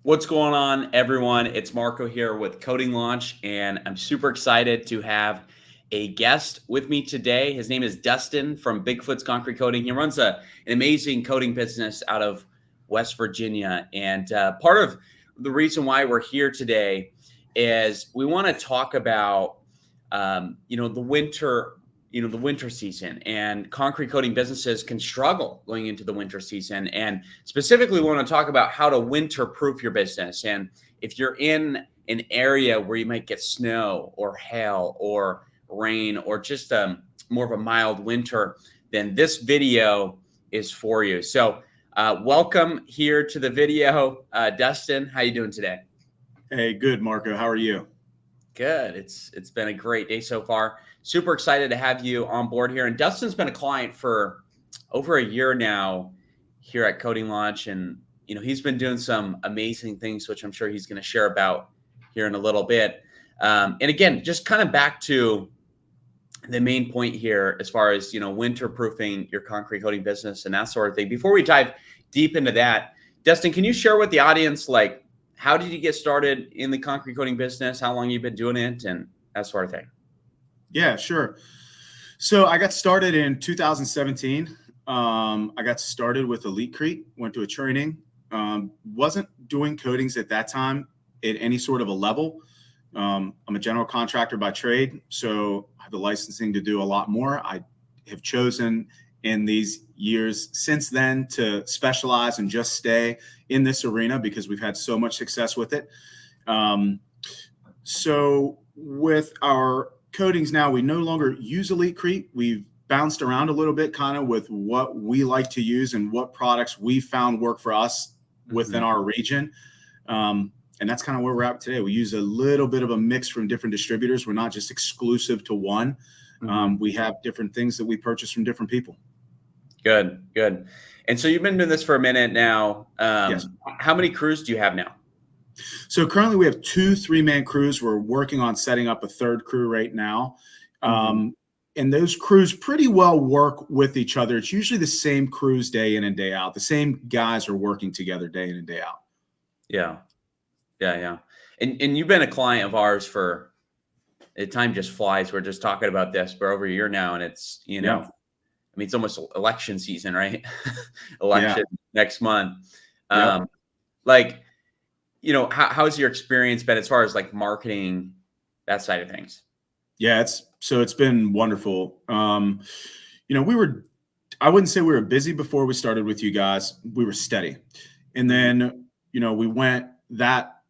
What's going on, everyone? It's Marco here with CoatingLaunch, and I'm super excited to have a guest with me today. His name is Dustin from Bigfoots Concrete Coating. He runs an amazing coating business out of West Virginia, and part of the reason why we're here today is we want to talk about, the winter. The winter season, and concrete coating businesses can struggle going into the winter season. And specifically, we want to talk about how to winter proof your business. And if you're in an area where you might get snow or hail or rain or just more of a mild winter, then this video is for you. So welcome here to the video. Dustin, how you doing today? Hey, good, Marco. How are you? Good. It's been a great day so far. Super excited to have you on board here. And Dustin's been a client for over a year now here at CoatingLaunch, and he's been doing some amazing things, which I'm sure he's going to share about here in a little bit. And again, just kind of back to the main point here, as far as winter proofing your concrete coating business and that sort of thing. Before we dive deep into that, Dustin, can you share with the audience, like, how did you get started in the concrete coating business? How long you've been doing it and that sort of thing? Yeah, sure. So I got started in 2017. I got started with Elitecrete, went to a training. Wasn't doing coatings at that time at any sort of a level. I'm a general contractor by trade, so I have the licensing to do a lot more. I have chosen in these years since then to specialize and just stay in this arena because we've had so much success with it. So with our coatings now, we no longer use Elitecrete. We've bounced around a little bit kind of with what we like to use and what products we found work for us within our region. And that's kind of where we're at today. We use a little bit of a mix from different distributors. We're not just exclusive to one. We have different things that we purchase from different people. Good. And so you've been doing this for a minute now. Yes. How many crews do you have now? So currently we have 2 3-man crews. We're working on setting up a 3rd crew right now. And those crews pretty well work with each other. It's usually the same crews day in and day out. The same guys are working together day in and day out. Yeah. And you've been a client of ours for, time just flies. We're just talking about this for over a year now. And it's, I mean, it's almost election season, right? Election next month. How's your experience been as far as like marketing, that side of things? Yeah, it's been wonderful. I wouldn't say we were busy before we started with you guys. We were steady. And then, we went that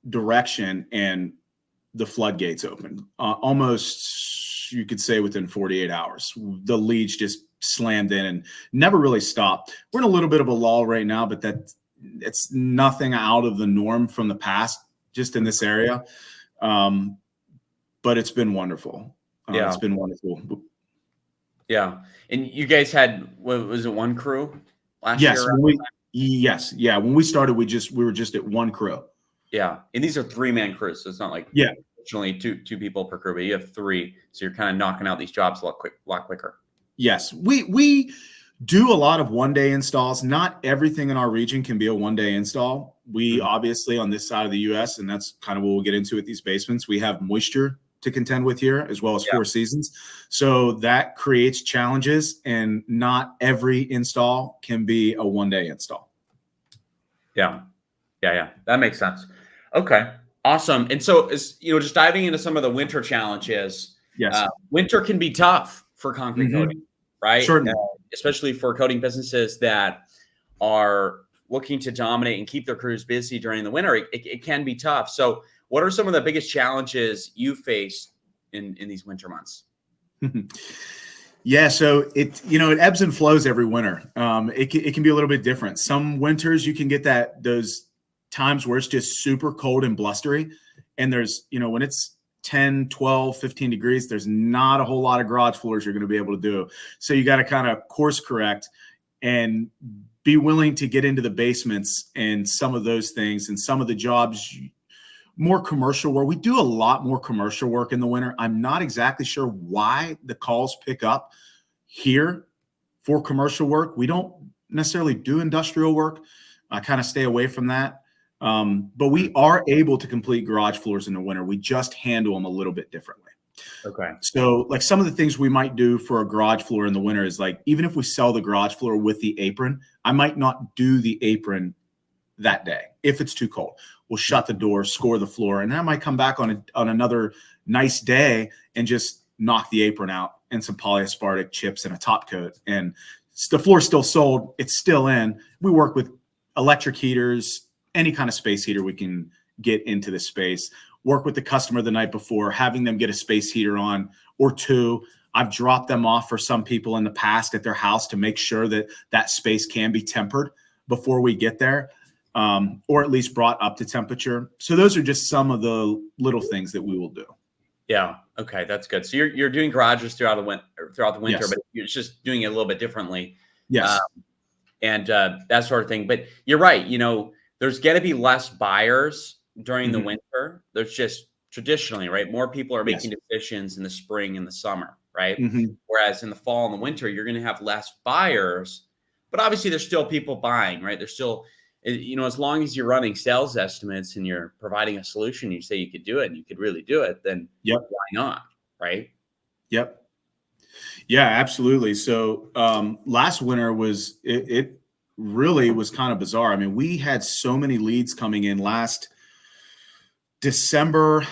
direction and the floodgates opened. Almost, you could say, within 48 hours. The leads just slammed in and never really stopped. We're in a little bit of a lull right now, but it's nothing out of the norm from the past, just in this area. But it's been wonderful. It's been wonderful. Yeah. And you guys had, what was it, 1 crew last year? Yes. Yeah. When we started, we were just at 1 crew. Yeah. And these are 3-man crews. So it's not like originally two people per crew, but you have 3. So you're kind of knocking out these jobs a lot quicker. Yes. We do a lot of one-day installs. Not everything in our region can be a one-day install. We obviously, on this side of the U.S., and that's kind of what we'll get into with these basements, we have moisture to contend with here, as well as 4 seasons. So that creates challenges, and not every install can be a one-day install. Yeah. That makes sense. Okay, awesome. And so, just diving into some of the winter challenges. Yes. Winter can be tough for concrete coating, right? Certainly. Especially for coating businesses that are looking to dominate and keep their crews busy during the winter. It can be tough. So what are some of the biggest challenges you face in these winter months? Yeah, so it ebbs and flows every winter. It can be a little bit different. Some winters you can get those times where it's just super cold and blustery, and there's when it's 10, 12, 15 degrees, there's not a whole lot of garage floors you're going to be able to do. So you got to kind of course correct and be willing to get into the basements and some of those things, and some of the jobs, more commercial work. We do a lot more commercial work in the winter. I'm not exactly sure why the calls pick up here for commercial work. We don't necessarily do industrial work. I kind of stay away from that. But we are able to complete garage floors in the winter. We just handle them a little bit differently. Okay. So like some of the things we might do for a garage floor in the winter is like, even if we sell the garage floor with the apron, I might not do the apron that day. If it's too cold, we'll shut the door, score the floor. And then I might come back on another nice day and just knock the apron out and some polyaspartic chips and a top coat. And the floor's still sold. It's still in. We work with electric heaters, any kind of space heater we can get into the space. Work with the customer the night before, having them get a space heater on or two. I've dropped them off for some people in the past at their house to make sure that that space can be tempered before we get there, or at least brought up to temperature. So those are just some of the little things that we will do. Yeah. Okay. That's good. So you're doing garages throughout the winter, Yes. but you're just doing it a little bit differently. Yes. And that sort of thing. But you're right. There's going to be less buyers during the winter. There's just traditionally, right? More people are making decisions in the spring and the summer, right? Whereas in the fall and the winter, you're going to have less buyers, but obviously there's still people buying, right? There's still, as long as you're running sales estimates and you're providing a solution, you say you could do it and you could really do it, then why not? Right. Yep. Yeah, absolutely. So last winter was, it really was kind of bizarre. I mean, we had so many leads coming in last December.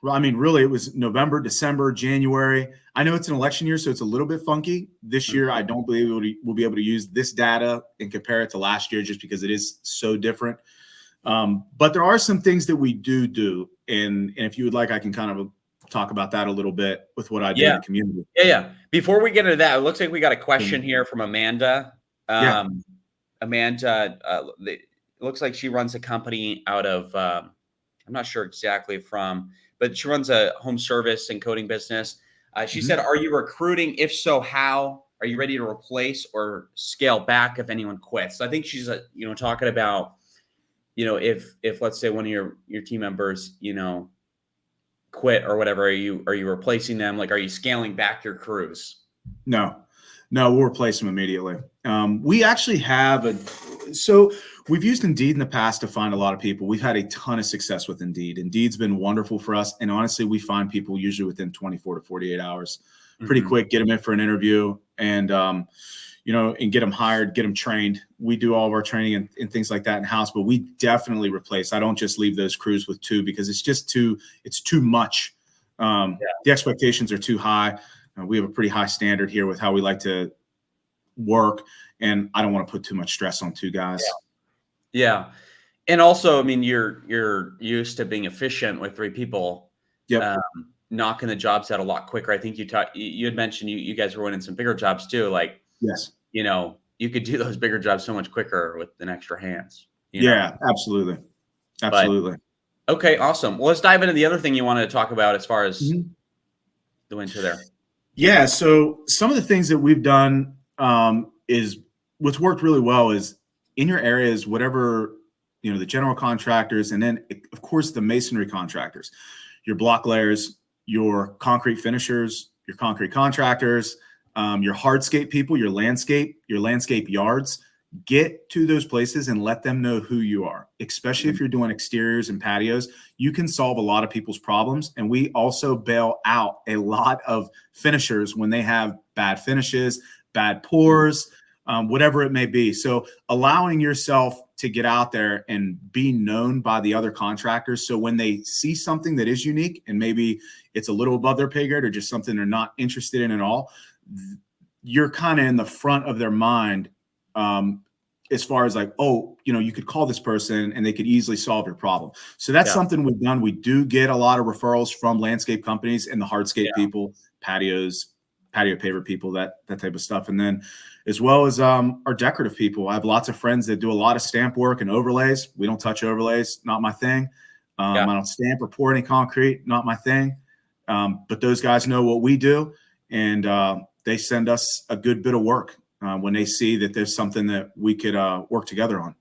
I mean, really, it was November, December, January. I know it's an election year, so it's a little bit funky. This year, I don't believe we'll be able to use this data and compare it to last year just because it is so different. But there are some things that we do. And if you would like, I can kind of talk about that a little bit with what I do in the community. Yeah. Before we get into that, it looks like we got a question here from Amanda. Amanda, it looks like she runs a company out of, I'm not sure exactly but she runs a home service and coating business. She said, are you recruiting? If so, how? Are you ready to replace or scale back if anyone quits? So I think she's, talking about, if let's say one of your team members, quit or whatever, are you replacing them? Like, are you scaling back your crews? No, we'll replace them immediately. We actually have so we've used Indeed in the past to find a lot of people. We've had a ton of success with Indeed. Indeed's been wonderful for us. And honestly, we find people usually within 24 to 48 hours, pretty quick, get them in for an interview and, and get them hired, get them trained. We do all of our training and things like that in house, but we definitely replace. I don't just leave those crews with two because it's too much. The expectations are too high. We have a pretty high standard here with how we like to work, and I don't want to put too much stress on two guys. Yeah. And also, I mean, you're used to being efficient with three people, knocking the jobs out a lot quicker. I think you had mentioned you guys were winning some bigger jobs too. Like, you could do those bigger jobs so much quicker with an extra hands. Absolutely. Absolutely. But, okay. Awesome. Well, let's dive into the other thing you wanted to talk about as far as the winter there. Yeah. So some of the things that we've done is what's worked really well is in your areas, whatever, the general contractors, and then of course the masonry contractors, your block layers, your concrete finishers, your concrete contractors, your hardscape people, your landscape yards, get to those places and let them know who you are, especially if you're doing exteriors and patios. You can solve a lot of people's problems. And we also bail out a lot of finishers when they have bad finishes, bad pours, whatever it may be. So allowing yourself to get out there and be known by the other contractors. So when they see something that is unique and maybe it's a little above their pay grade or just something they're not interested in at all, you're kind of in the front of their mind as far as like, you could call this person and they could easily solve your problem. So that's something we've done. We do get a lot of referrals from landscape companies and the hardscape people, patio paver people, that type of stuff. And then as well as our decorative people. I have lots of friends that do a lot of stamp work and overlays. We don't touch overlays, not my thing. I don't stamp or pour any concrete, not my thing. But those guys know what we do, and they send us a good bit of work when they see that there's something that we could work together on.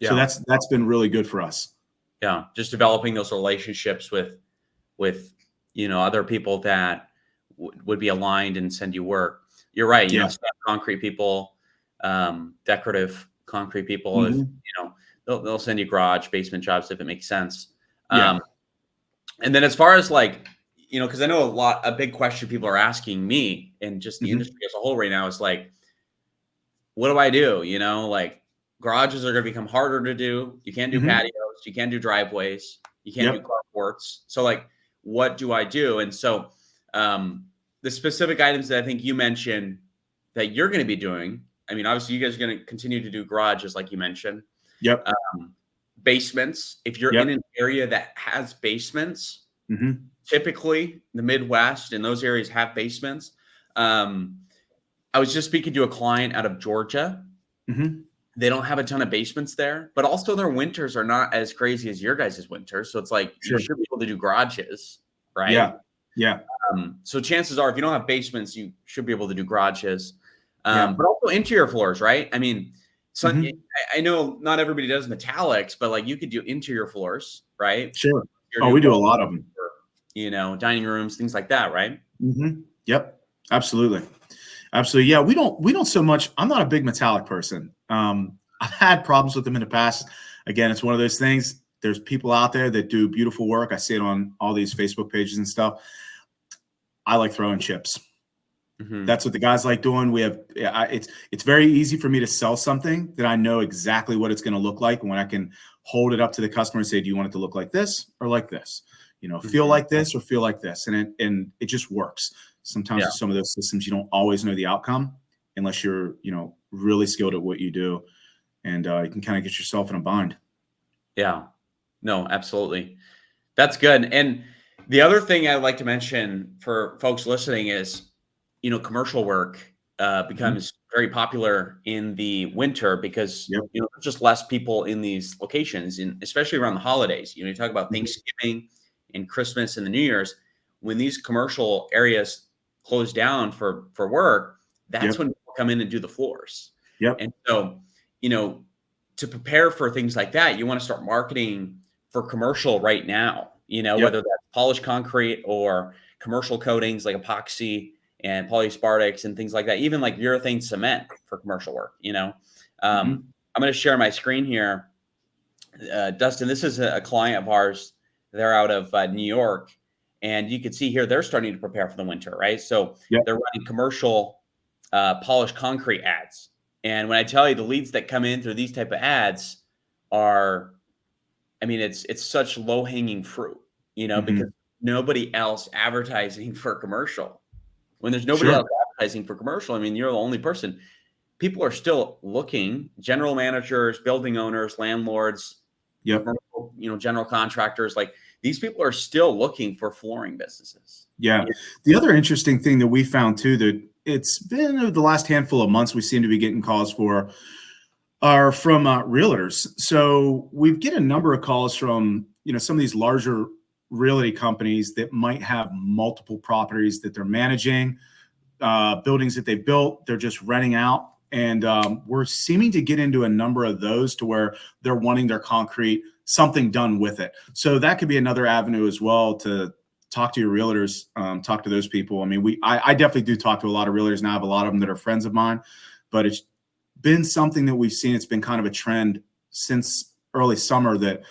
So that's been really good for us. Yeah, just developing those relationships with other people that would be aligned and send you work. You're right. Concrete people, decorative concrete people, they'll send you garage, basement jobs if it makes sense. Yeah. And then as far as like, because I know a big question people are asking me and just the industry as a whole right now is like, what do I do? Like garages are going to become harder to do. You can't do patios. You can't do driveways. You can't do carports. So like, what do I do? And so the specific items that I think you mentioned that you're going to be doing, I mean, obviously you guys are going to continue to do garages like you mentioned. Yep. Basements. If you're in an area that has basements, typically the Midwest and those areas have basements. I was just speaking to a client out of Georgia. They don't have a ton of basements there, but also their winters are not as crazy as your guys' winters. So it's like you should be able to do garages, right? Yeah. Yeah. So chances are, if you don't have basements, you should be able to do garages, but also interior floors, right? I mean, so I know not everybody does metallics, but like you could do interior floors, right? Sure. Oh, we do a lot of them. Dining rooms, things like that, right? Yep. Absolutely. Absolutely. Yeah. We don't so much. I'm not a big metallic person. I've had problems with them in the past. Again, it's one of those things. There's people out there that do beautiful work. I see it on all these Facebook pages and stuff. I like throwing chips. That's what the guys like doing. It's very easy for me to sell something that I know exactly what it's going to look like. And when I can hold it up to the customer and say, do you want it to look like this or like this? Feel like this or feel like this. And it just works. Sometimes with some of those systems, you don't always know the outcome unless you're, really skilled at what you do. And you can kind of get yourself in a bind. Yeah, no, absolutely. That's good. And the other thing I'd like to mention for folks listening is, commercial work becomes very popular in the winter because, there's just less people in these locations, and especially around the holidays. You talk about Thanksgiving and Christmas and the New Year's, when these commercial areas close down for work, that's when people come in and do the floors. And so, to prepare for things like that, you want to start marketing for commercial right now, whether that's polished concrete or commercial coatings like epoxy and polyspartics and things like that, even like urethane cement for commercial work. I'm going to share my screen here. Dustin, this is a client of ours. They're out of New York, and you can see here they're starting to prepare for the winter, right? So they're running commercial polished concrete ads. And when I tell you the leads that come in through these type of ads are, I mean, it's such low hanging fruit, because nobody else advertising for commercial. When there's nobody else advertising for commercial, I mean, you're the only person. People are still looking. General managers, building owners, landlords, general contractors, like these people are still looking for flooring businesses. Yeah. The other interesting thing that we found too, that it's been over the last handful of months, we seem to be getting calls for are from realtors. So we get a number of calls from, some of these larger realty companies that might have multiple properties that they're managing, buildings that they built, they're just renting out. And we're seeming to get into a number of those to where they're wanting their concrete, something done with it. So that could be another avenue as well to talk to your realtors, talk to those people. I mean, I definitely do talk to a lot of realtors now. I have a lot of them that are friends of mine, but it's been something that we've seen. It's been kind of a trend since early summer that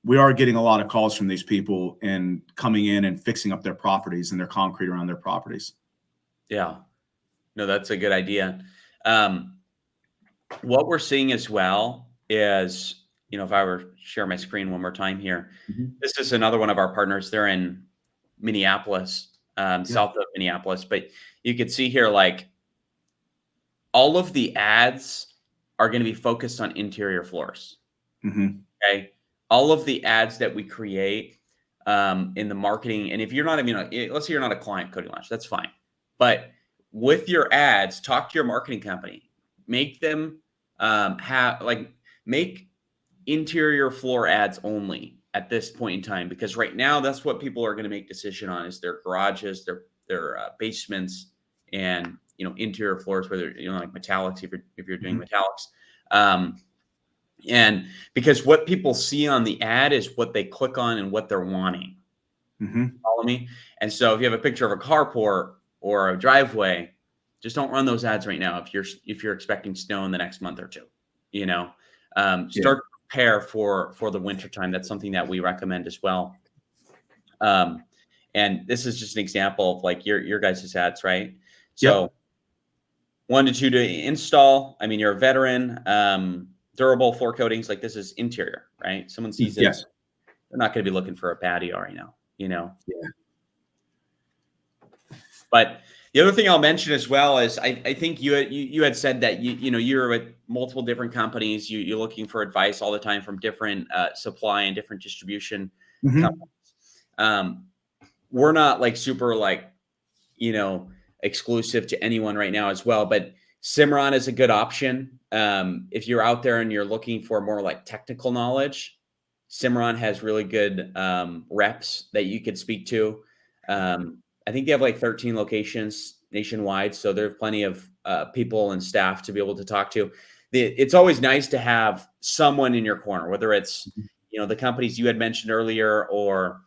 we are getting a lot of calls from these people and coming in and fixing up their properties and their concrete around their properties. Yeah, no, that's a good idea. What we're seeing as well is, if I were to share my screen one more time here, this is another one of our partners. They're in Minneapolis, south of Minneapolis, but you could see here, like all of the ads are going to be focused on interior floors. Okay. All of the ads that we create in the marketing, and if you're not, let's say you're not a client CoatingLaunch, that's fine. But with your ads, talk to your marketing company, make them make interior floor ads only at this point in time, because right now that's what people are going to make decision on is their garages, their basements, and interior floors, whether like metallics if you're doing metallics. And because what people see on the ad is what they click on and what they're wanting. Follow me? And so if you have a picture of a carport or a driveway, just don't run those ads right now if you're expecting snow in the next month or two. Start prepare for the winter time. That's something that we recommend as well. And this is just an example of like your guys' hats, right? So Yep. 1 to 2 to install. I mean, you're a veteran. Durable floor coatings, like this is interior, right? Someone sees this, Yes. they're not going to be looking for a patio right now, Yeah. But the other thing I'll mention as well is I think you had said that you're with multiple different companies. You're looking for advice all the time from different supply and different distribution companies. We're not like super like exclusive to anyone right now as well, but Cimarron is a good option. If you're out there and you're looking for more like technical knowledge, Cimarron has really good reps that you could speak to. I think they have like 13 locations nationwide, so there's plenty of people and staff to be able to talk to. It's always nice to have someone in your corner, whether it's the companies you had mentioned earlier, or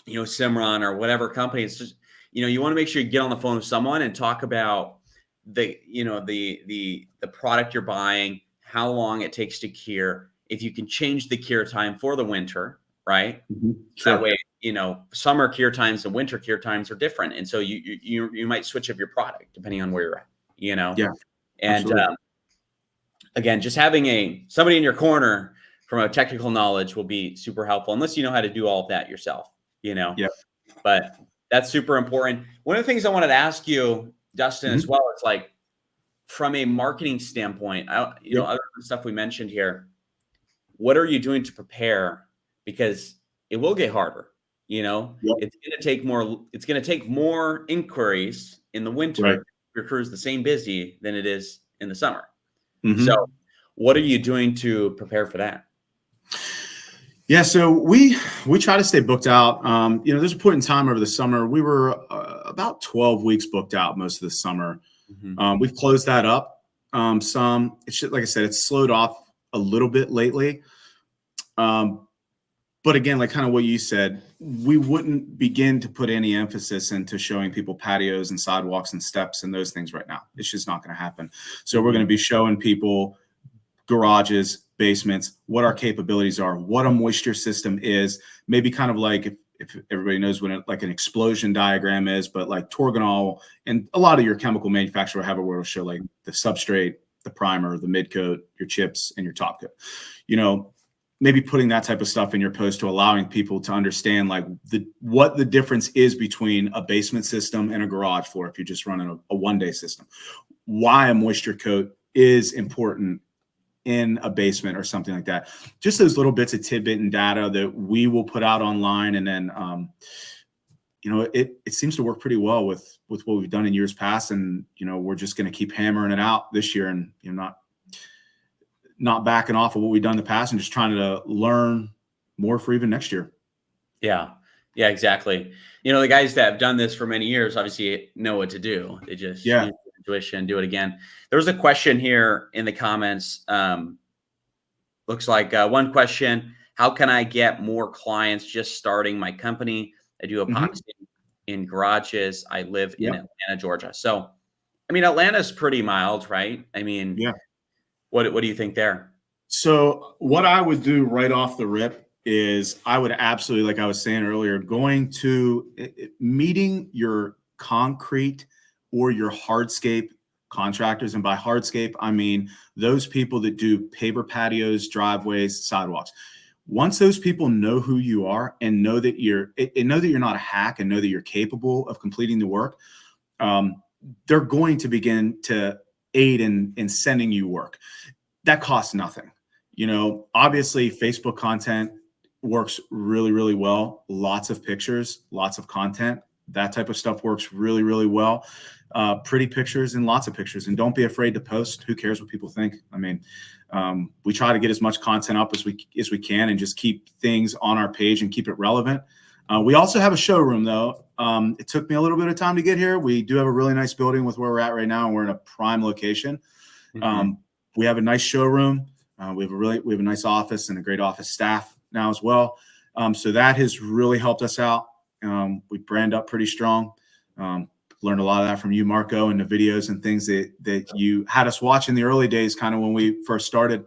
Cimarron or whatever company. It's just you want to make sure you get on the phone with someone and talk about the product you're buying, how long it takes to cure, if you can change the cure time for the winter, right? Sure. That way, summer cure times and winter cure times are different, and so you might switch up your product depending on where you're at. Yeah. And again, just having somebody in your corner from a technical knowledge will be super helpful, unless you know how to do all of that yourself. Yeah. But that's super important. One of the things I wanted to ask you, Dustin, as well, is like from a marketing standpoint, other than stuff we mentioned here, what are you doing to prepare? Because it will get harder. It's going to take more inquiries in the winter. Right. Your crew's the same busy than it is in the summer. Mm-hmm. So what are you doing to prepare for that? Yeah, so we try to stay booked out. There's a point in time over the summer we were about 12 weeks booked out most of the summer. We've closed that up some. It's like I said, it's slowed off a little bit lately. But again, like kind of what you said, we wouldn't begin to put any emphasis into showing people patios and sidewalks and steps and those things right now. It's just not going to happen. So we're going to be showing people garages, basements, what our capabilities are, what a moisture system is, maybe kind of like if everybody knows what like an explosion diagram is, but like Torganol and a lot of your chemical manufacturer have it where it'll show like the substrate, the primer, the mid coat, your chips, and your top coat. Maybe putting that type of stuff in your post to allowing people to understand like what the difference is between a basement system and a garage floor if you're just running a one-day system. Why a moisture coat is important in a basement or something like that. Just those little bits of tidbit and data that we will put out online. And then, it seems to work pretty well with what we've done in years past. And, we're just going to keep hammering it out this year and, not backing off of what we've done in the past and just trying to learn more for even next year. Yeah. Yeah, exactly. The guys that have done this for many years obviously know what to do. They just use their intuition, do it again. There was a question here in the comments. Looks like one question: how can I get more clients just starting my company? I do epoxy in garages. I live in Atlanta, Georgia. So, Atlanta's pretty mild, right? What do you think there? So what I would do right off the rip is I would absolutely, like I was saying earlier, going to meeting your concrete or your hardscape contractors. And by hardscape, I mean those people that do paver patios, driveways, sidewalks. Once those people know who you are and know that you're not a hack and know that you're capable of completing the work, they're going to begin to aid in sending you work. That costs nothing. Obviously Facebook content works really, really well. Lots of pictures, lots of content. That type of stuff works really, really well. Pretty pictures and lots of pictures. And don't be afraid to post. Who cares what people think? We try to get as much content up as we can and just keep things on our page and keep it relevant. We also have a showroom though. It took me a little bit of time to get here. We do have a really nice building with where we're at right now. And we're in a prime location. We have a nice showroom. We have a nice office and a great office staff now as well. So that has really helped us out. We brand up pretty strong. Learned a lot of that from you, Marco, and the videos and things that you had us watch in the early days, kind of when we first started.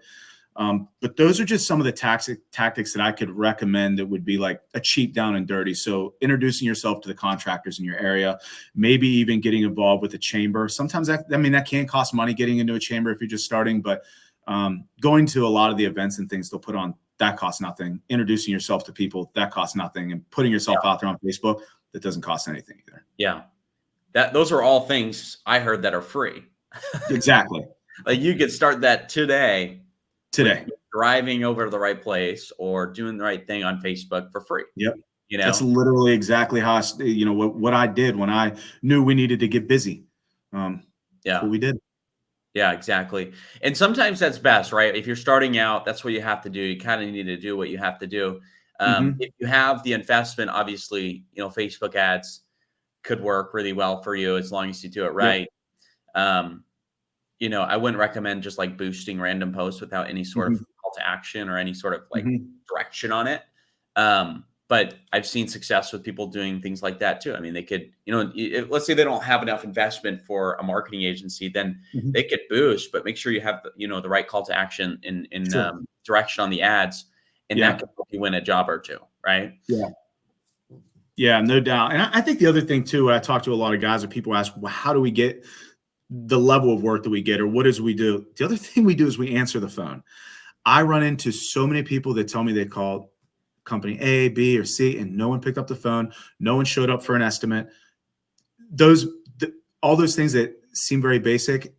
But those are just some of the tactics that I could recommend that would be like a cheap down and dirty. So introducing yourself to the contractors in your area, maybe even getting involved with a chamber. Sometimes that can cost money getting into a chamber if you're just starting, but going to a lot of the events and things they'll put on, that costs nothing. Introducing yourself to people, that costs nothing. And putting yourself out there on Facebook, that doesn't cost anything either. Yeah. Those are all things I heard that are free. Exactly. Like you could start that today. Driving over to the right place or doing the right thing on Facebook for free. Yep. That's literally exactly how what I did when I knew we needed to get busy. That's what we did. Yeah, exactly. And sometimes that's best, right? If you're starting out, that's what you have to do. You kind of need to do what you have to do. If you have the investment, obviously, Facebook ads could work really well for you as long as you do it right. Yep. I wouldn't recommend just like boosting random posts without any sort of call to action or any sort of like direction on it. But I've seen success with people doing things like that too. I mean, they could, let's say they don't have enough investment for a marketing agency, then they could boost, but make sure you have, the right call to action in direction on the ads, and that can help you win a job or two, right? Yeah, no doubt. And I think the other thing too, I talk to a lot of guys, and people ask, well, how do we get the level of work that we get, or what does we do? The other thing we do is we answer the phone. I run into so many people that tell me they called company A, B, or C, and no one picked up the phone. No one showed up for an estimate. All those things that seem very basic,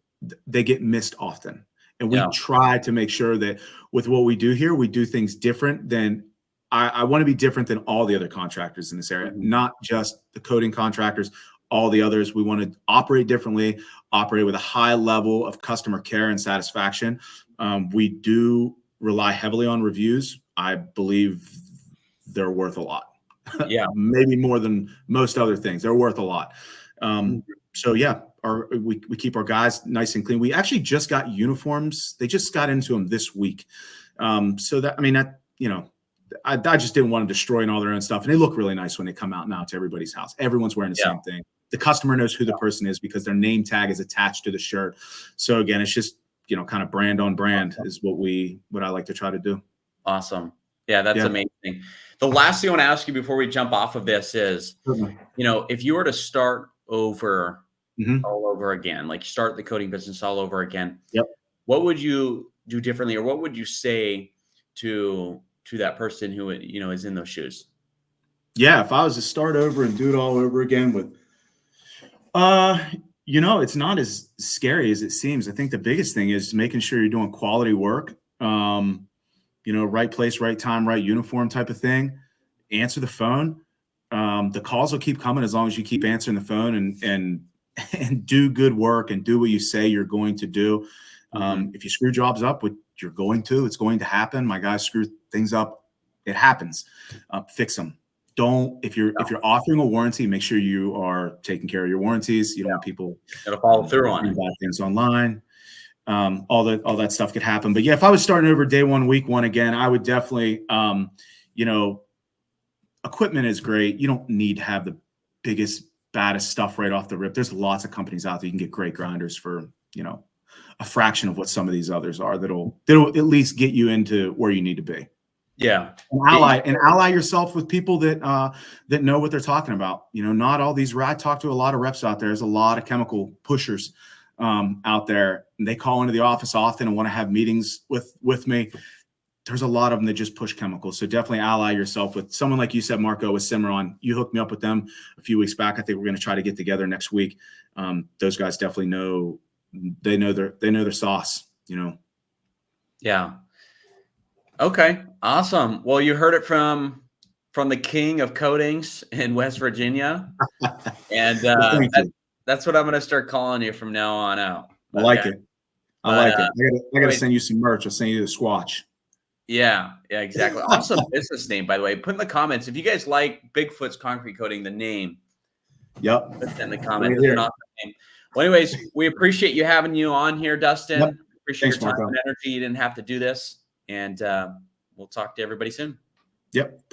they get missed often. And we try to make sure that with what we do here, we do things different than I want to be different than all the other contractors in this area, not just the coating contractors, all the others. We want to operate differently, operate with a high level of customer care and satisfaction. We do rely heavily on reviews. I believe they're worth a lot. Yeah. Maybe more than most other things. They're worth a lot. So yeah, we keep our guys nice and clean. We actually just got uniforms. They just got into them this week. So that, I just didn't want to destroy all their own stuff. And they look really nice when they come out now to everybody's house. Everyone's wearing the same thing. The customer knows who the person is because their name tag is attached to the shirt. So again, it's just, kind of brand on brand is what I like to try to do. Awesome. Yeah, that's amazing. The last thing I want to ask you before we jump off of this is, if you were to start over all over again, like start the coating business all over again, what would you do differently, or what would you say to that person who, is in those shoes? Yeah, if I was to start over and do it all over again with, it's not as scary as it seems. I think the biggest thing is making sure you're doing quality work, right place, right time, right uniform type of thing. Answer the phone. The calls will keep coming as long as you keep answering the phone and do good work and do what you say you're going to do. If you screw jobs up, which you're going to, it's going to happen. My guys screw things up. It happens. Fix them. If you're offering a warranty, make sure you are taking care of your warranties. You don't want people to follow through on it. Bad things online. All that stuff could happen. But yeah, if I was starting over day one, week one again, I would definitely, equipment is great. You don't need to have the biggest, baddest stuff right off the rip. There's lots of companies out there. You can get great grinders for, a fraction of what some of these others are. That'll at least get you into where you need to be. Yeah. And ally yourself with people that know what they're talking about. Not all these. I talk to a lot of reps out there. There's a lot of chemical pushers out there. And they call into the office often and want to have meetings with me. There's a lot of them that just push chemicals. So definitely ally yourself with someone like you said, Marco, with Cimarron. You hooked me up with them a few weeks back. I think we're going to try to get together next week. Those guys definitely know. They know their sauce. Yeah. Okay. Awesome. Well, you heard it from the king of coatings in West Virginia, and that's what I'm going to start calling you from now on out. I like it. I got to send you some merch. I'll send you the Swatch. Yeah, exactly. Awesome business name, by the way. Put in the comments if you guys like Bigfoots Concrete Coating, the name. Yep. Put in the comments. It's an awesome name. Well, anyways, we appreciate you having you on here, Dustin. Yep. Appreciate Thanks, your time Marco. and energy. You didn't have to do this, and we'll talk to everybody soon. Yep.